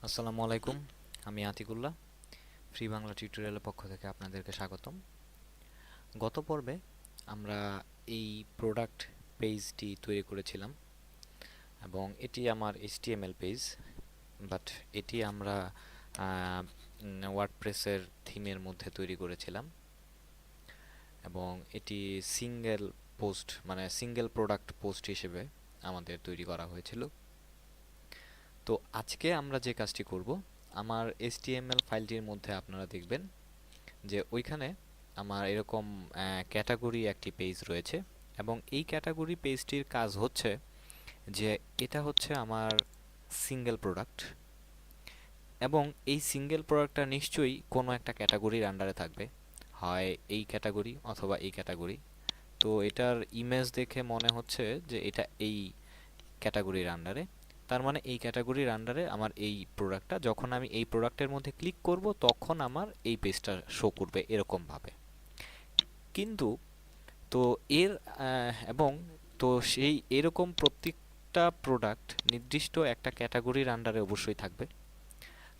আসসালামু আলাইকুম। আমি আতিকুল্লাহ। ফ্রি বাংলা টিউটোরিয়ালের পক্ষ থেকে আপনাদেরকে স্বাগতম। গত পর্বে আমরা এই প্রোডাক্ট পেজটি তৈরি করেছিলাম এবং এটি আমার HTML পেজ, বাট এটি আমরা ওয়ার্ডপ্রেসের থিমের মধ্যে তৈরি করেছিলাম এবং এটি সিঙ্গেল পোস্ট মানে সিঙ্গেল প্রোডাক্ট পোস্ট হিসেবে আমাদের তৈরি করা হয়েছিল। তো আজকে আমরা যে কাজটি করব, আমার HTML ফাইলটির মধ্যে আপনারা দেখবেন যে ওইখানে আমার এরকম ক্যাটাগরি একটি পেজ রয়েছে এবং এই ক্যাটাগরি পেজটির কাজ হচ্ছে যে এটা হচ্ছে আমার সিঙ্গেল প্রোডাক্ট এবং এই সিঙ্গেল প্রোডাক্টটা নিশ্চয়ই কোনো একটা ক্যাটাগরির আন্ডারে থাকবে, হয় এই ক্যাটাগরি অথবা এই ক্যাটাগরি। তো এটার ইমেজ দেখে মনে হচ্ছে যে এটা এই ক্যাটাগরির আন্ডারে, তার মানে এই ক্যাটাগরির আন্ডারে আমার এই প্রোডাক্টটা, যখন আমি এই প্রোডাক্টের মধ্যে ক্লিক করব তখন আমার এই পেজটা শো করবে এরকমভাবে। কিন্তু তো এর এবং তো সেই এরকম প্রত্যেকটা প্রোডাক্ট নির্দিষ্ট একটা ক্যাটাগরির আন্ডারে অবশ্যই থাকবে।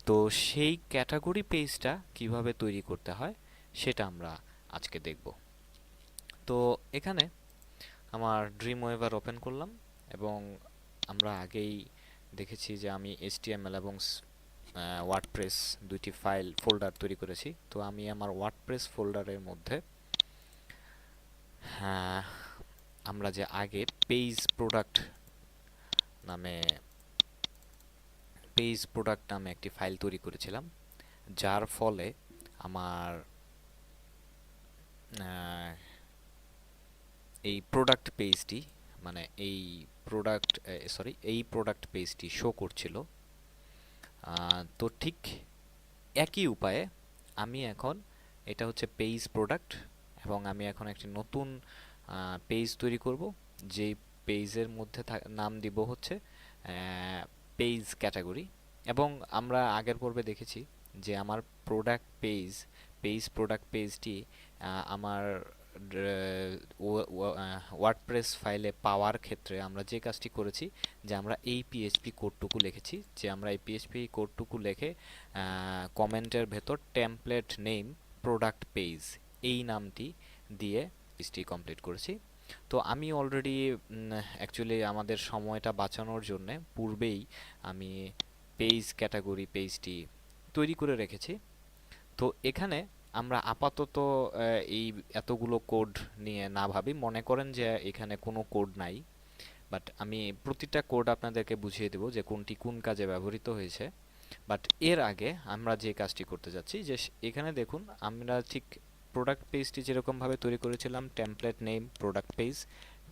তো সেই ক্যাটাগরি পেজটা কিভাবে তৈরি করতে হয় সেটা আমরা আজকে দেখব। তো এখানে আমার ড্রিম ওয়েভার ওপেন করলাম এবং আমরা আগেই দেখেছি যে আমি HTML এবং ওয়ার্ডপ্রেস দুইটি ফাইল ফোল্ডার তৈরি করেছি। তো আমি আমার ওয়ার্ডপ্রেস ফোল্ডারের মধ্যে হ্যাঁ আমরা যে আগে নামে পেজ প্রোডাক্ট নামে একটি ফাইল তৈরি করেছিলাম, যার ফলে আমার এই প্রোডাক্ট পেজটি মানে এই প্রোডাক্ট পেজটি শো করছিল। তো ঠিক একই উপায়ে আমি এখন, এটা হচ্ছে পেজ প্রোডাক্ট এবং আমি এখন একটি নতুন পেজ তৈরি করব, যেই পেজের মধ্যে নাম দিব হচ্ছে পেজ ক্যাটাগরি। এবং আমরা আগের পর্বে দেখেছি যে আমার প্রোডাক্ট পেজটি আমার ওয়ার্ডপ্রেস ফাইলে পাওয়ার ক্ষেত্রে আমরা যে কাজটি করেছি যে আমরা এই পিএইচপি কোডটুকু লিখেছি, যে আমরা এই পিএইচপি কোডটুকু লিখে কমেন্টের ভেতর টেমপ্লেট নেম প্রোডাক্ট পেজ এই নামটি দিয়ে পেজটি কমপ্লিট করেছি। তো আমি অলরেডি অ্যাকচুয়ালি আমাদের সময়টা বাঁচানোর জন্য পূর্বেই আমি পেজ ক্যাটাগরি পেজটি তৈরি করে রেখেছি। তো এখানে আমরা আপাতত এই এতগুলো কোড নিয়ে না ভাবি, মনে করেন যে এখানে কোনো কোড নাই, বাট আমি প্রতিটা কোড আপনাদেরকে বুঝিয়ে দেব যে কোনটি কোন কাজে ব্যবহৃত হয়েছে। বাট এর আগে আমরা যে কাজটি করতে যাচ্ছি যে এখানে দেখুন, আমরা ঠিক প্রোডাক্ট পেজটি যেরকমভাবে তৈরি করেছিলাম টেমপ্লেট নেম প্রোডাক্ট পেজ,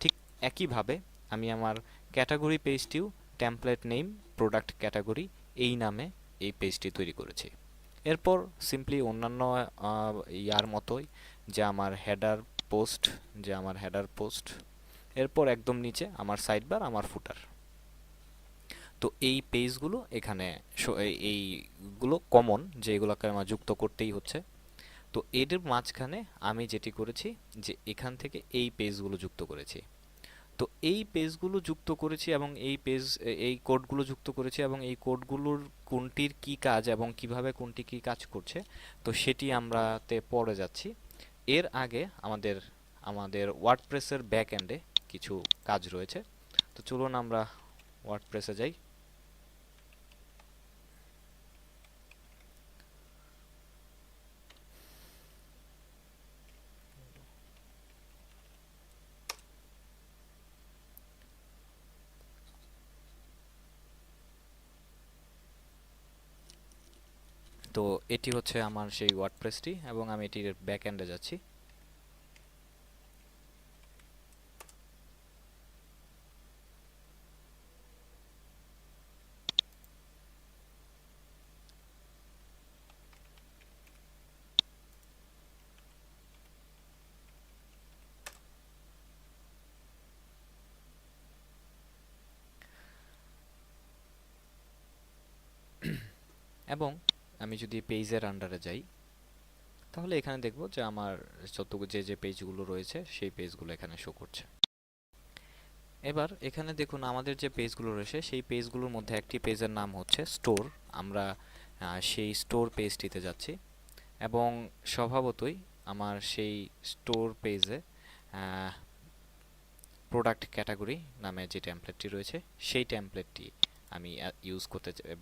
ঠিক একইভাবে আমি আমার ক্যাটাগরি পেজটিও টেমপ্লেট নেম প্রোডাক্ট ক্যাটাগরি এই নামে এই পেজটি তৈরি করেছি। এরপর সিম্পলি অন্যান্য ইয়ার মতোই যে আমার হেডার পোস্ট, এরপর একদম নিচে আমার সাইডবার আমার ফুটার। তো এই পেজগুলো এখানে এইগুলো কমন, যে এগুলোকে আমার যুক্ত করতেই হচ্ছে। তো এদের মাঝখানে আমি যেটি করেছি যে এখান থেকে এই পেজগুলো যুক্ত করেছি। তো এই পেজগুলো যুক্ত করেছি এবং এই কোডগুলো যুক্ত করেছি এবং এই কোডগুলোর কোনটির কি কাজ এবং কিভাবে কোনটি কি কাজ করছে তো সেটি আমরাতে পড়ে যাচ্ছি। এর আগে আমাদের আমাদের ওয়ার্ডপ্রেসের ব্যাক এন্ডে কিছু কাজ রয়েছে। তো চলুন আমরা ওয়ার্ডপ্রেসে যাই। তো এটি হচ্ছে আমার সেই ওয়ার্ডপ্রেসটি এবং আমি এটির ব্যাক এন্ডে যাচ্ছি। এবং আমি যদি পেজের আন্ডারে যাই তাহলে এখানে দেখব যে আমার যে পেজগুলো রয়েছে সেই পেজগুলো এখানে শো করছে। এবার এখানে দেখুন আমাদের যে পেজগুলো রয়েছে সেই পেজগুলোর মধ্যে একটি পেজের নাম হচ্ছে স্টোর। আমরা সেই স্টোর পেজটিতে যাচ্ছি এবং স্বভাবতই আমার সেই স্টোর পেজে প্রোডাক্ট ক্যাটাগরি নামে যে টেমপ্লেটটি রয়েছে সেই টেমপ্লেটটি আমি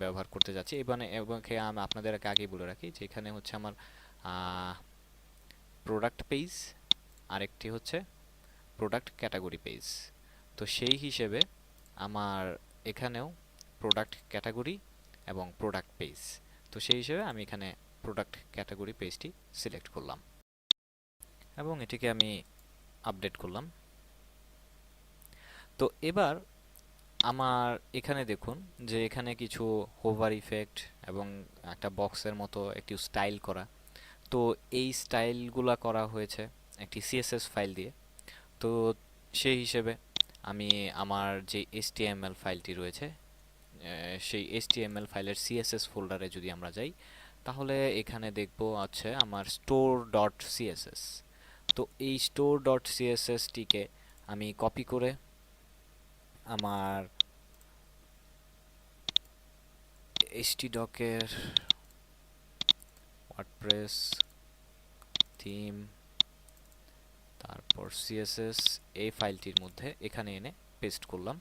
ব্যবহার করতে যাচ্ছি। এবং আমি আপনাদেরকে আগেই বলে রাখি যে এখানে হচ্ছে আমার প্রোডাক্ট পেজ, আরেকটি হচ্ছে প্রোডাক্ট ক্যাটাগরি পেজ। তো সেই হিসেবে আমার এখানেও প্রোডাক্ট ক্যাটাগরি এবং প্রোডাক্ট পেজ, তো সেই হিসেবে আমি এখানে প্রোডাক্ট ক্যাটাগরি পেজটি সিলেক্ট করলাম এবং এটিকে আমি আপডেট করলাম। তো এবার আমার এখানে দেখুন যে এখানে কিছু হোভার ইফেক্ট এবং একটা বক্সের মতো একটি স্টাইল করা। তো এই স্টাইলগুলা করা হয়েছে একটি সিএসএস ফাইল দিয়ে। তো সেই হিসেবে আমি আমার যে HTML ফাইলটি রয়েছে সেই HTML ফাইলের CSS ফোল্ডারে যদি আমরা যাই তাহলে এখানে দেখব আছে আমার store.css। তো এই store.css টিকে আমি কপি করে আমার htdoc এর ওয়ার্ডপ্রেস থিম তারপর CSS এই ফাইলটির মধ্যে এখানে এনে পেস্ট করলাম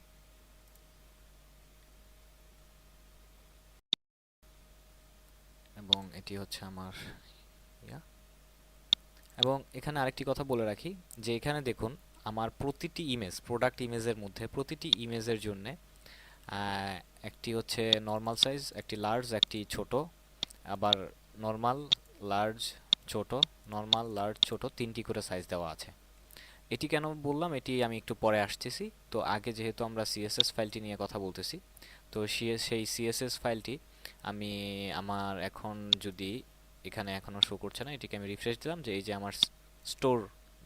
এবং এটি হচ্ছে আমার এবং এখানে আরেকটি কথা বলে রাখি যে এখানে দেখুন আমার প্রতিটি ইমেজ, প্রোডাক্ট ইমেজের মধ্যে প্রতিটি ইমেজের জন্য একটি হচ্ছে নর্মাল সাইজ, একটি লার্জ, একটি ছোট, আবার নর্মাল, লার্জ, ছোট, নর্মাল, লার্জ, ছোট তিনটি করে সাইজ দেওয়া আছে। এটি কেন বললাম এটি আমি একটু পরে আসতেছি। তো আগে যেহেতু আমরা সিএসএস ফাইলটি নিয়ে কথা বলতেছি, তো সেই সিএসএস ফাইলটি আমি আমার এখন যদি এখানে এখনো শো করছে না, এটিকে আমি রিফ্রেশ দিলাম যে এই যে আমার স্টোর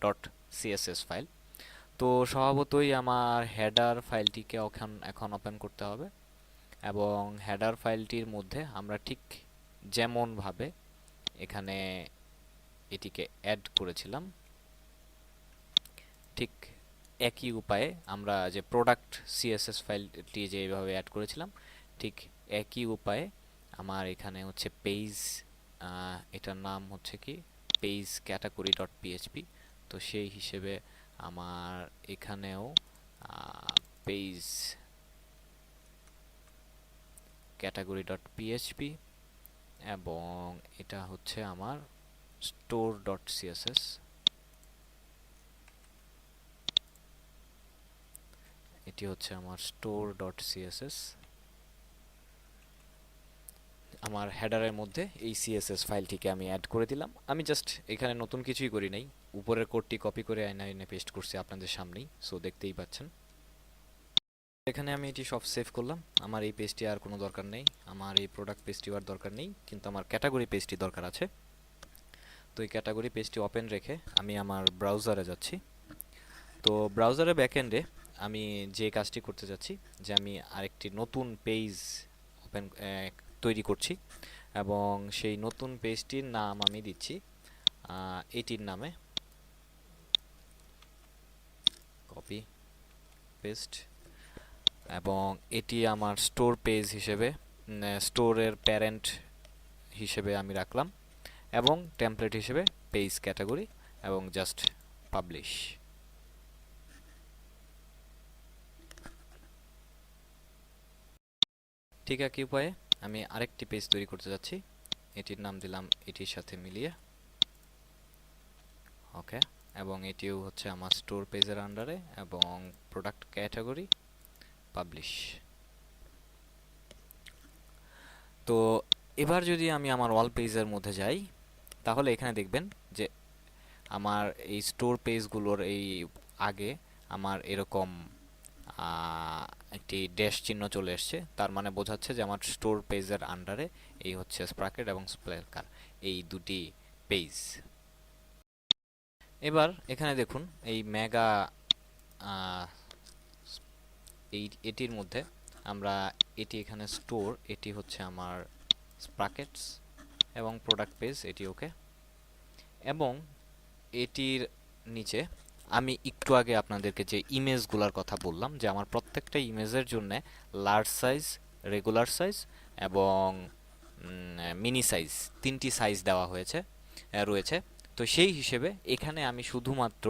ডট সিএসএস ফাইল। তো স্বভাবতই আমার হেডার ফাইলটিকে এখন ওপেন করতে হবে এবং হেডার ফাইলটির মধ্যে আমরা ঠিক যেমনভাবে এখানে এটিকে অ্যাড করেছিলাম ঠিক একই উপায়ে আমরা যে প্রোডাক্ট সিএসএস ফাইলটি যেভাবে অ্যাড করেছিলাম ঠিক একই উপায়ে আমার এখানে হচ্ছে পেজ, এটার নাম হচ্ছে কি পেজ ক্যাটাগরি ডট পিএইচপি। তো সেই হিসেবে আমার এখানেও পেজ ক্যাটাগরি ডট পিএইচপি এবং এটা হচ্ছে আমার স্টোর ডট সিএসএস। এটি হচ্ছে আমার স্টোর ডট সিএসএস। আমার হেডারের মধ্যে এই সিএসএস ফাইলটিকে আমি অ্যাড করে দিলাম। আমি জাস্ট এখানে নতুন কিছুই করি নাই, উপরের কোডটি কপি করে এনে পেস্ট করছি আপনাদের সামনেই, সো দেখতেই পাচ্ছেন। এখানে আমি এটি সব সেভ করলাম। আমার এই পেজটি আর কোনো দরকার নেই, আমার এই প্রোডাক্ট পেজটি আর দরকার নেই, কিন্তু আমার ক্যাটাগরি পেজটি দরকার আছে। তো এই ক্যাটাগরি পেজটি ওপেন রেখে আমি আমার ব্রাউজারে যাচ্ছি। তো ব্রাউজারে ব্যাকএন্ডে আমি যে কাজটি করতে যাচ্ছি যে আমি আরেকটি নতুন পেজ তৈরি করছি এবং সেই নতুন পেজটির নাম আমি দিচ্ছি এটির নামে কপি পেস্ট এবং এটি আমার স্টোর পেজ হিসেবে স্টোরের প্যারেন্ট হিসেবে আমি রাখলাম এবং টেমপ্লেট হিসেবে পেজ ক্যাটাগরি এবং জাস্ট পাবলিশ। ঠিক একই উপায়ে আমি আরেকটি পেজ তৈরি করতে যাচ্ছি, এটির নাম দিলাম এটির সাথে মিলিয়ে ওকে এবং এটিও হচ্ছে আমার স্টোর পেজের আন্ডারে এবং প্রোডাক্ট ক্যাটাগরি পাবলিশ। তো এবার যদি আমি আমার ওয়াল পেজের মধ্যে যাই তাহলে এখানে দেখবেন যে আমার এই স্টোর পেজগুলোর এই আগে আমার এরকম একটি ড্যাশ চিহ্ন চলে এসছে, তার মানে বোঝাচ্ছে যে আমার স্টোর পেজের আন্ডারে এই হচ্ছে স্প্রাকেট এবং স্প্লেকার এই দুটি পেজ। এবার এখানে দেখুন এই মেগা এটির মধ্যে আমরা এটি এখানে স্টোর, এটি হচ্ছে আমার স্প্রাকেটস এবং প্রোডাক্ট পেজ এটি ওকে এবং এটির নিচে আমি একটু আগে আপনাদেরকে যে ইমেজগুলোর কথা বললাম যে আমার প্রত্যেকটা ইমেজের জন্য লার্জ সাইজ, রেগুলার সাইজ এবং মিনি সাইজ, তিনটি সাইজ দেওয়া রয়েছে। তো সেই হিসেবে এখানে আমি শুধুমাত্র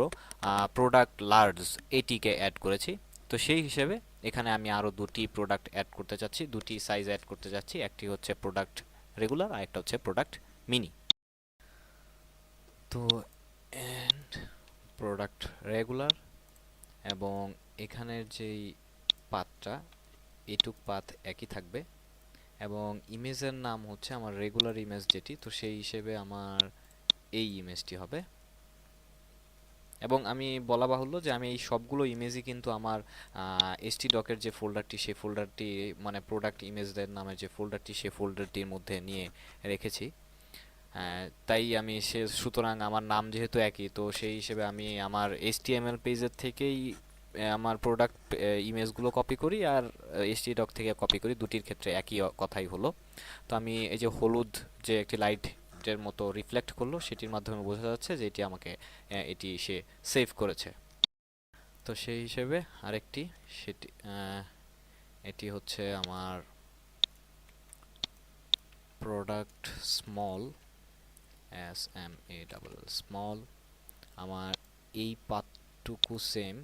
প্রোডাক্ট লার্জ এটিকে অ্যাড করেছি। তো সেই হিসেবে এখানে আমি আরও দুটি প্রোডাক্ট অ্যাড করতে চাচ্ছি, দুটি সাইজ অ্যাড করতে চাচ্ছি। একটি হচ্ছে প্রোডাক্ট রেগুলার আর একটা হচ্ছে প্রোডাক্ট মিনি। তো এন্ড প্রোডাক্ট রেগুলার এবং এখানের যেই পাথটা, এটুক পাথ একই থাকবে এবং ইমেজের নাম হচ্ছে আমার রেগুলার ইমেজ যেটি, তো সেই হিসেবে আমার এই ইমেজটি হবে। এবং আমি বলা বাহুল্য যে আমি এই সবগুলো ইমেজই কিন্তু আমার htdoc-এর যে ফোল্ডারটি, সেই ফোল্ডারটি মানে প্রোডাক্ট ইমেজদের নামে যে ফোল্ডারটি, সেই ফোল্ডারটির মধ্যে নিয়ে রেখেছি। তাই আমি সুতরাং আমার নাম যেহেতু একই, তো সেই হিসেবে আমি আমার html পেজের থেকেই আমার প্রোডাক্ট ইমেজগুলো কপি করি আর htdoc থেকে কপি করি, দুটির ক্ষেত্রে একই কথাই হলো। তো আমি এই যে হলুদ যে একটি লাইটের মতো রিফ্লেক্ট করলো, সেটির মাধ্যমে বোঝা যাচ্ছে যে এটি আমাকে এটি সে সেভ করেছে। তো সেই হিসেবে আরেকটি, সেটি এটি হচ্ছে আমার প্রোডাক্ট স্মল, SMALL স্মল। আমার এই পাথটুকু সেম,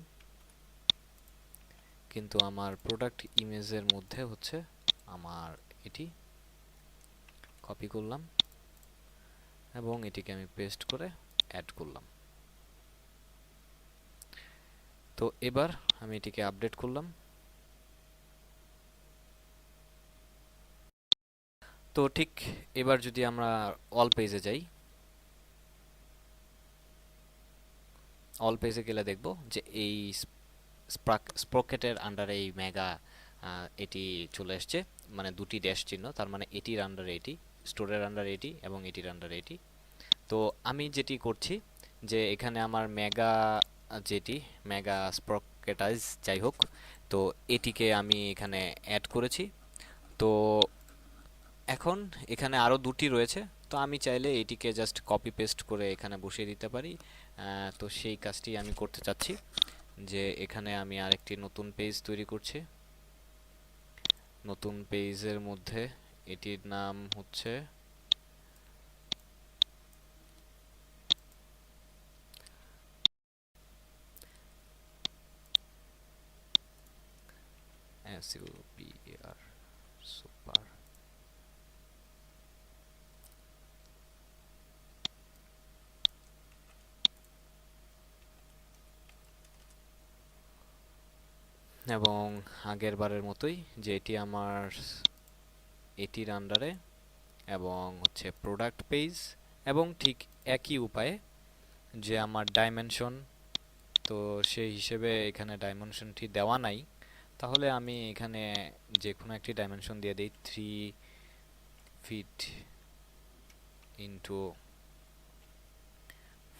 কিন্তু আমার প্রোডাক্ট ইমেজের মধ্যে হচ্ছে আমার এটি কপি করলাম এবং এটিকে আমি পেস্ট করে অ্যাড করলাম। তো এবার আমি এটিকে আপডেট করলাম। তো ঠিক এবার যদি আমরা অল পেজে যাই, অল পেজে গেলে দেখব যে এই স্প্রকেটের আন্ডারে এই মেগা এটি চলে আসছে, মানে দুটি ড্যাশ চিহ্ন, তার মানে এটির আন্ডারে এটি, স্টোরের আন্ডারে এটি এবং এটির আন্ডারে এটি। তো আমি যেটি করছি যে এখানে আমার মেগা যেটি মেগা স্প্রকেটাইজ যাই হোক, তো এটিকে আমি এখানে অ্যাড করেছি। তো এখন এখানে আরও দুটি রয়েছে, তো আমি চাইলে এটিকে জাস্ট কপি পেস্ট করে এখানে বসিয়ে দিতে পারি। তো সেই কাজটি আমি করতে চাচ্ছি যে এখানে আমি আরেকটি নতুন পেজ তৈরি করছি। নতুন পেজের মধ্যে এটির নাম হচ্ছে SUPR সুপার। এবং আগের বারের মতোই যে এটি আমার এটির আন্ডারে এবং হচ্ছে প্রোডাক্ট পেজ, এবং ঠিক একই উপায়ে যে আমার ডাইমেনশন, তো সেই হিসেবে এখানে ডাইমেনশনটি দেওয়া নাই, তাহলে আমি এখানে যে কোনো একটি ডাইমেনশন দিয়ে দিই, 3 ফিট ইন্টু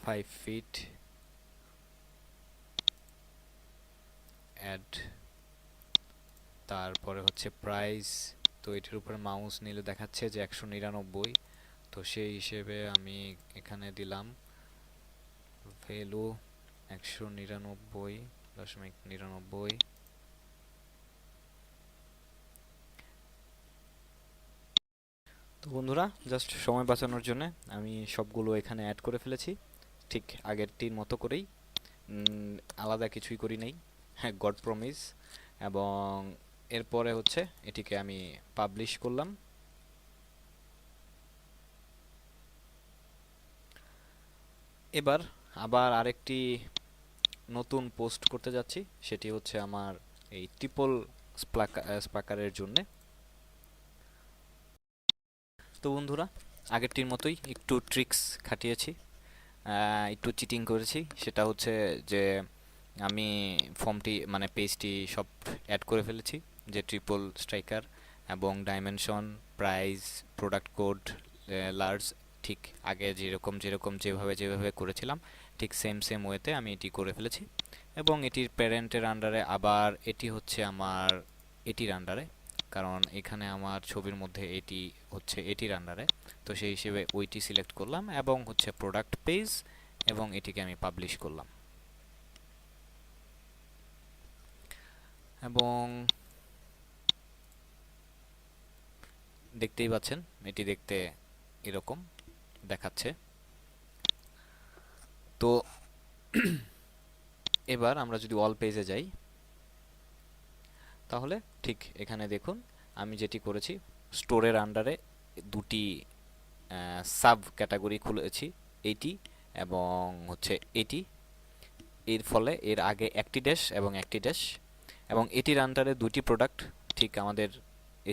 5 ফিট, অ্যাড, তারপরে হচ্ছে প্রাইস। তো এটির উপরে মাউস নিলে দেখাচ্ছে যে 199, তো সেই হিসেবে আমি এখানে দিলাম ভ্যালু 199.99। তো বন্ধুরা, জাস্ট সময় বাঁচানোর জন্য আমি সবগুলো এখানে অ্যাড করে ফেলেছি, ঠিক আগেরটির মতো করেই, আলাদা কিছুই করি নাই, হ্যাঁ, গড প্রমিস। এবং এরপরে হচ্ছে এটিকে আমি পাবলিশ করলাম। এবার আবার আরেকটি নতুন পোস্ট করতে যাচ্ছি, সেটি হচ্ছে আমার এই ট্রিপল স্পাকারের জন্য। তো বন্ধুরা, আগেরটির মতোই একটু ট্রিক্স খাটিয়েছি, একটু চিটিং করেছি। সেটা হচ্ছে যে আমি ফর্মটি মানে পেজটি সব অ্যাড করে ফেলেছি, যে ট্রিপল স্ট্রাইকার এবং dimension, price, product code, large, ঠিক আগে যেভাবে করেছিলাম ঠিক সেম ওয়েতে আমি এটি করে ফেলেছি। এবং এটির প্যারেন্টের আন্ডারে আবার এটি হচ্ছে আমার এটির আন্ডারে, কারণ এখানে আমার ছবির মধ্যে এটি হচ্ছে এটির আন্ডারে, তো সেই হিসেবে ওইটি সিলেক্ট করলাম এবং হচ্ছে প্রোডাক্ট পেজ, এবং এটিকে আমি পাবলিশ করলাম। এবং দেখতেই পাচ্ছেন এটি দেখতে এরকম দেখাচ্ছে। তো এবার আমরা যদি অল পেজে যাই, তাহলে ঠিক এখানে দেখুন আমি যেটি করেছি, স্টোরের আন্ডারে দুটি সাব ক্যাটাগরি খুলেছি, এইটি এবং হচ্ছে এটি। এর ফলে এর আগে একটি ড্যাশ এবং একটি ড্যাশ, এবং এটির আন্ডারে দুটি প্রোডাক্ট, ঠিক আমাদের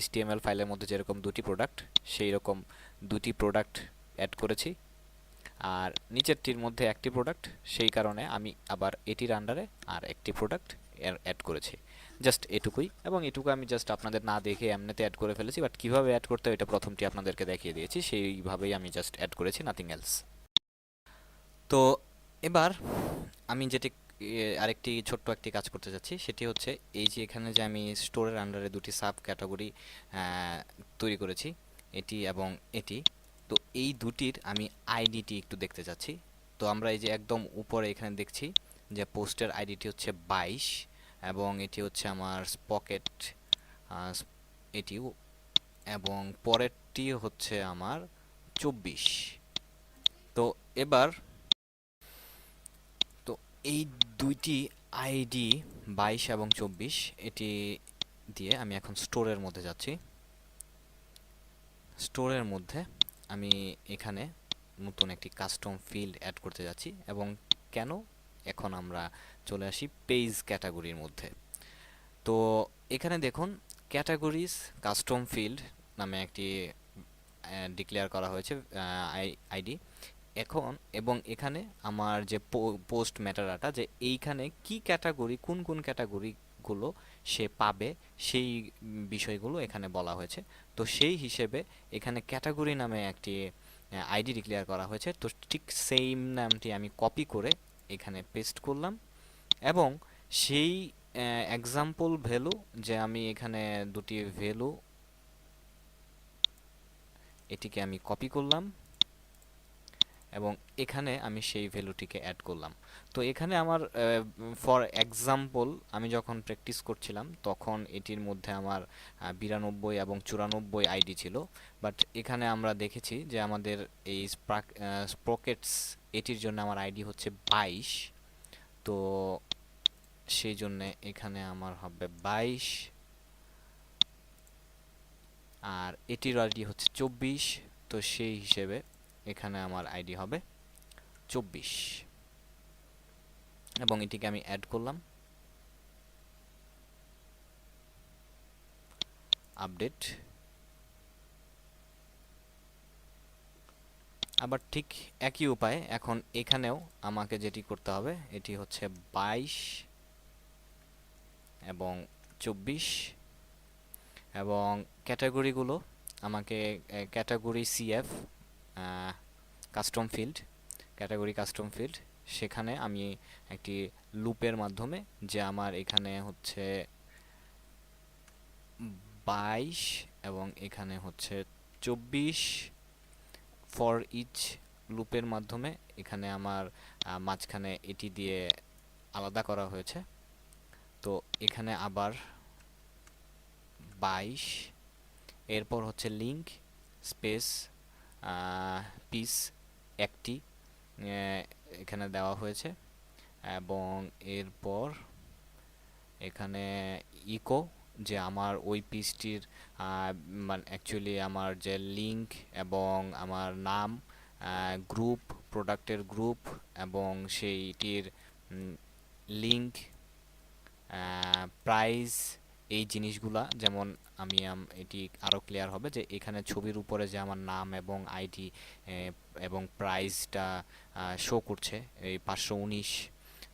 HTML ফাইলের মধ্যে যেরকম দুটি প্রোডাক্ট, সেই রকম দুটি প্রোডাক্ট অ্যাড করেছি। আর নিচেরটির মধ্যে একটি প্রোডাক্ট, সেই কারণে আমি আবার এটির আন্ডারে আর একটি প্রোডাক্ট অ্যাড করেছি। জাস্ট এটুকুই, এবং এটুকু আমি জাস্ট আপনাদের না দেখে এমনিতে অ্যাড করে ফেলেছি, বাট কীভাবে অ্যাড করতে হয় এটা প্রথমটি আপনাদেরকে দেখিয়ে দিয়েছি, সেইভাবেই আমি জাস্ট অ্যাড করেছি, নাথিং এলস। তো এবার আমি যেটি আরেকটি ছোট্ট একটি কাজ করতে যাচ্ছি, সেটি হচ্ছে এই যে এখানে যে আমি স্টোরের আন্ডারে দুটি সাব ক্যাটাগরি তৈরি করেছি, এটি এবং এটি। তো এই দুটির আমি আইডিটি একটু দেখতে চাচ্ছি। তো আমরা এই যে একদম উপরে এখানে দেখছি যে পোস্টের আইডিটি হচ্ছে 22, এবং এটি হচ্ছে আমার পকেট এটিও, এবং পরেরটি হচ্ছে আমার 24। তো এবার তো এই দুইটি আইডি 22 এবং 24 এটি দিয়ে আমি এখন স্টোরের মধ্যে যাচ্ছি। স্টোরের মধ্যে আমি এখানে নতুন একটি কাস্টম ফিল্ড অ্যাড করতে যাচ্ছি, এবং কেন, এখন আমরা চলে আসি পেজ ক্যাটাগরির মধ্যে। তো এখানে দেখুন ক্যাটাগরিজ কাস্টম ফিল্ড নামে একটি ডিক্লেয়ার করা হয়েছে আইডি এখন, এবং এখানে আমার যে পোস্ট মেটাডাটা, যে এইখানে কি ক্যাটাগরি, কোন কোন ক্যাটাগরিগুলো সে পাবে, সেই বিষয়গুলো এখানে বলা হয়েছে। তো সেই হিসেবে এখানে ক্যাটাগরি নামে একটি আইডি ডিক্লেয়ার করা হয়েছে। তো ঠিক সেম নামটি আমি কপি করে এখানে পেস্ট করলাম, এবং সেই এক্সাম্পল ভ্যালু, যে আমি এখানে দুটি ভ্যালু, এটিকে আমি কপি করলাম এবং এখানে আমি সেই ভ্যালুটিকে অ্যাড করলাম। তো এখানে আমার ফর এক্সাম্পল আমি যখন প্র্যাকটিস করছিলাম তখন এটির মধ্যে আমার 92 এবং 94 আইডি ছিল, বাট এখানে আমরা দেখেছি যে আমাদের এই স্প্রকেটস এটির জন্য আমার আইডি হচ্ছে 22। তো সেই জন্য এখানে আমার হবে 22, আর এটির আইডি হচ্ছে 24। তো সেই হিসেবে এখানে আমার আইডি হবে 24, এবং এটিকে আমি অ্যাড করলাম, আপডেট। আবার ঠিক একই উপায়ে এখন এখানেও আমাকে যেটি করতে হবে, এটি হচ্ছে 22 এবং 24, এবং ক্যাটাগরিগুলো আমাকে category CF custom field, category custom field, সেখানে আমি একটি লুপের মাধ্যমে, যে আমার এখানে হচ্ছে 22 এবং এখানে হচ্ছে 24, ফর ইচ লুপের মাধ্যমে এখানে আমার মাঝখানে এটি দিয়ে আলাদা করা হয়েছে। তো এখানে আবার 22, এরপর হচ্ছে লিঙ্ক স্পেস পিস একটি এখানে দেওয়া হয়েছে, এবং এরপর এখানে ইকো, যে আমার ওই পিসটির মানে অ্যাকচুয়ালি আমার যে লিঙ্ক এবং আমার নাম, গ্রুপ, প্রোডাক্টের গ্রুপ, এবং সেইটির লিঙ্ক, প্রাইস, এই জিনিসগুলা, যেমন আমি এটি আরও ক্লিয়ার হবে যে এখানে ছবির উপরে যে আমার নাম এবং আইডি এবং প্রাইসটা শো করছে, এই 519।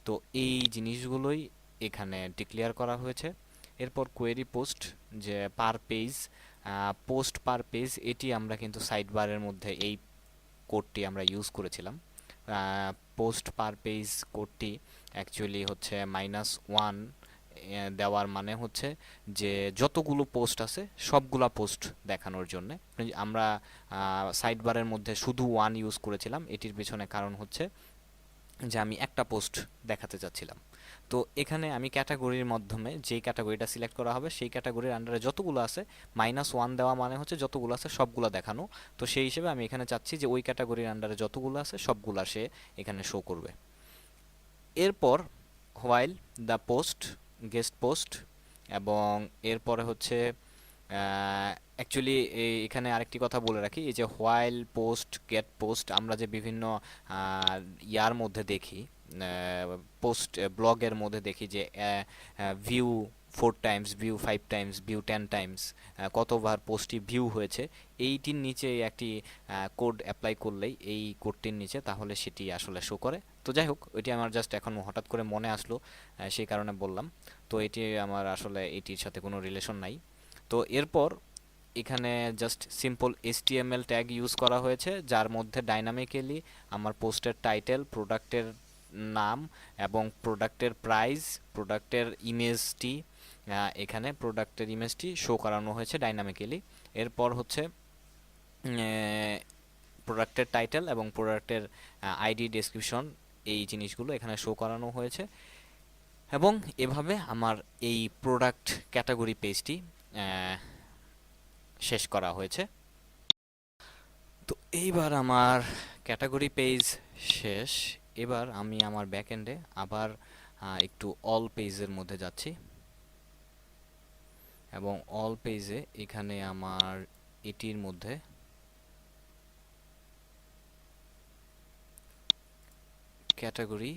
তো এই জিনিসগুলোই এখানে ডিক্লেয়ার করা হয়েছে। এরপর কোয়েরি পোস্ট, যে per page, post per page, এটি আমরা কিন্তু সাইড বারের মধ্যে এই কোডটি আমরা ইউজ করেছিলাম। পোস্ট পার পেজ কোডটি অ্যাকচুয়ালি হচ্ছে -1 দেওয়ার মানে হচ্ছে যে যতগুলো পোস্ট আছে সবগুলা পোস্ট দেখানোর জন্য। আমরা সাইড বারের মধ্যে শুধু 1 ইউজ করেছিলাম, এটির পেছনে কারণ হচ্ছে যে আমি একটা পোস্ট দেখাতে চাচ্ছিলাম। তো এখানে আমি ক্যাটাগরির মাধ্যমে যেই ক্যাটাগরিটা সিলেক্ট করা হবে সেই ক্যাটাগরির আন্ডারে যতগুলো আছে -1 দেওয়া মানে হচ্ছে যতগুলো আছে সবগুলো দেখানো। তো সেই হিসেবে আমি এখানে চাচ্ছি যে ওই ক্যাটাগরির আন্ডারে যতগুলো আছে সবগুলা সে এখানে শো করবে। এরপর while the post guest post, এবং এরপরে হচ্ছে অ্যাকচুয়ালি এখানে আরেকটি কথা বলে রাখি, এই যে হোয়াইল পোস্ট গেট পোস্ট আমরা যে বিভিন্ন ইয়ার মধ্যে দেখি, পোস্ট ব্লগের মধ্যে দেখি যে view 4 Times, view 5 Times, view 10 Times, কতবার পোস্টটি ভিউ হয়েছে, এইটির নিচে একটি কোড অ্যাপ্লাই করলেই এই কোডটির নিচে তাহলে সেটি আসলে শো করে। তো যাই হোক, ওইটি আমার জাস্ট এখন হঠাৎ করে মনে আসলো, সেই কারণে বললাম। তো এটি আমার আসলে এটির সাথে কোনো রিলেশন নাই। তো এরপর এখানে just simple HTML tag use করা হয়েছে, যার মধ্যে ডাইনামিক্যালি আমার পোস্টের টাইটেল, প্রোডাক্টের নাম এবং প্রোডাক্টের প্রাইস, প্রোডাক্টের ইমেজটি, এখানে প্রোডাক্টের ইমেজটি শো করানো হয়েছে ডাইনামিক্যালি। এরপর হচ্ছে প্রোডাক্টের টাইটেল এবং প্রোডাক্টের আইডি, ডেসক্রিপশন, এই জিনিসগুলো এখানে শো করানো হয়েছে। এবং এভাবে আমার এই প্রোডাক্ট ক্যাটাগরি পেজটি শেষ করা হয়েছে। তো এইবার আমার ক্যাটাগরি পেজ শেষ। এবার আমি আমার ব্যাকএন্ডে আবার একটু অল পেজের মধ্যে যাচ্ছি, এবং অল পেজে এখানে আমার এটির মধ্যে ক্যাটাগরি,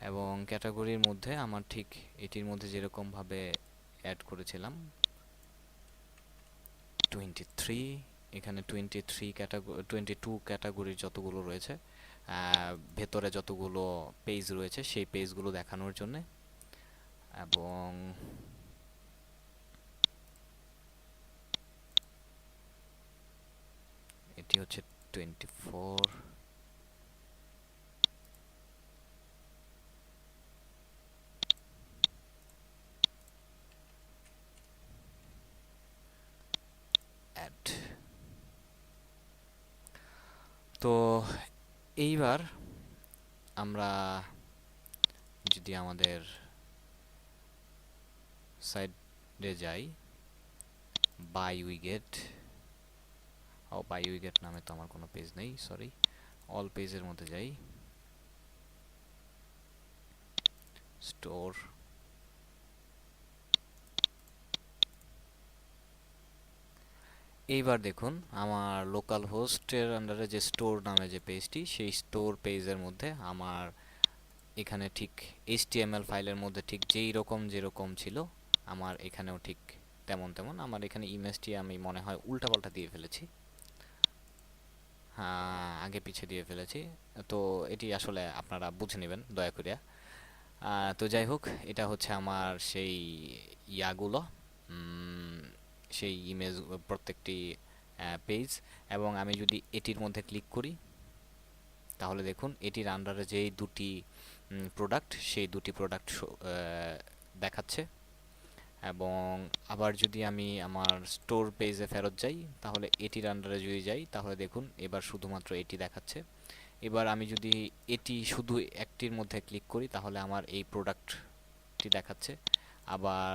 এবং ক্যাটাগরির মধ্যে আমার ঠিক এটির মধ্যে যেরকমভাবে অ্যাড করেছিলাম 23, এখানে 22 ক্যাটাগরির যতগুলো রয়েছে, ভেতরে যতগুলো পেজ রয়েছে সেই পেজগুলো দেখানোর জন্য। এবং এটি হচ্ছে 24, অ্যাড। তো এইবার আমরা যদি আমাদের সাইডে যাই, বাই উইগেট নামে তো আমার কোনো পেজ নেই, সরি, অল পেজের মধ্যে যাই, স্টোর, এইবার দেখুন আমার লোকাল হোস্টের আন্ডারে যে স্টোর নামে যে পেজটি, সেই স্টোর পেজের মধ্যে আমার এখানে ঠিক HTML ফাইলের মধ্যে ঠিক যেরকম ছিল আমার এখানেও ঠিক তেমন আমার এখানে ইমেজটি আমি মনে হয় উল্টাপাল্টা দিয়ে ফেলেছি, হ্যাঁ আগে পিছে দিয়ে ফেলেছি। তো এটি আসলে আপনারা বুঝে নেবেন দয়া করে। তো যাই হোক, এটা হচ্ছে আমার সেই ইয়াগুলো, সেই ইমেজ, প্রত্যেকটি পেজ। এবং আমি যদি এটির মধ্যে ক্লিক করি তাহলে দেখুন এটির আন্ডারে যেই দুটি প্রোডাক্ট, সেই দুটি প্রোডাক্ট দেখাচ্ছে। এবং আবার যদি আমি আমার স্টোর পেজে ফেরত যাই, তাহলে এটির আন্ডারে যদি যাই তাহলে দেখুন এবার শুধুমাত্র এটি দেখাচ্ছে। এবার আমি যদি এটি শুধু একটির মধ্যে ক্লিক করি তাহলে আমার এই প্রোডাক্টটি দেখাচ্ছে। আবার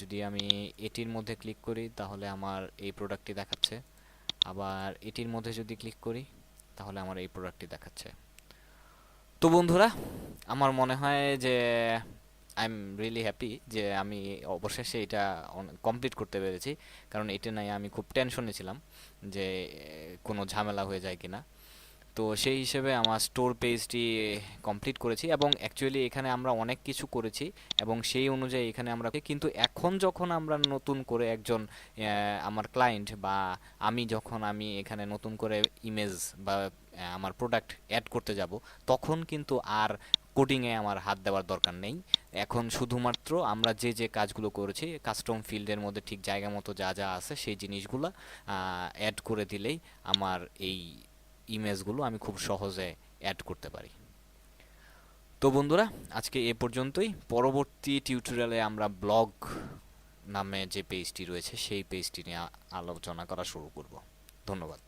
যদি আমি এটির মধ্যে ক্লিক করি তাহলে আমার এই প্রোডাক্টটি দেখাচ্ছে। আবার এটির মধ্যে যদি ক্লিক করি তাহলে আমার এই প্রোডাক্টটি দেখাচ্ছে। তো বন্ধুরা, আমার মনে হয় যে আই এম রিয়েলি হ্যাপি যে আমি অবশেষে এটা কমপ্লিট করতে পেরেছি, কারণ এটা নাই আমি খুব টেনশনে ছিলাম যে কোনো ঝামেলা হয়ে যায় কিনা। তো সেই হিসেবে আমার স্টোর পেজটি কমপ্লিট করেছি, এবং অ্যাকচুয়ালি এখানে আমরা অনেক কিছু করেছি এবং সেই অনুযায়ী এখানে আমরা, কিন্তু এখন যখন আমরা নতুন করে একজন আমার ক্লায়েন্ট বা আমি এখানে নতুন করে ইমেজ বা আমার প্রোডাক্ট অ্যাড করতে যাব, তখন কিন্তু আর কোডিংয়ে আমার হাত দেওয়ার দরকার নেই। এখন শুধুমাত্র আমরা যে কাজগুলো করেছি কাস্টম ফিল্ডের মধ্যে ঠিক জায়গা মতো যা আছে সেই জিনিসগুলো অ্যাড করে দিলেই আমার এই ইমেজগুলো আমি খুব সহজে অ্যাড করতে পারি। তো বন্ধুরা, আজকে এ পর্যন্তই। পরবর্তী টিউটোরিয়ালে আমরা ব্লগ নামে যে পেজটি রয়েছে সেই পেজটি নিয়ে আলোচনা করা শুরু করব। ধন্যবাদ।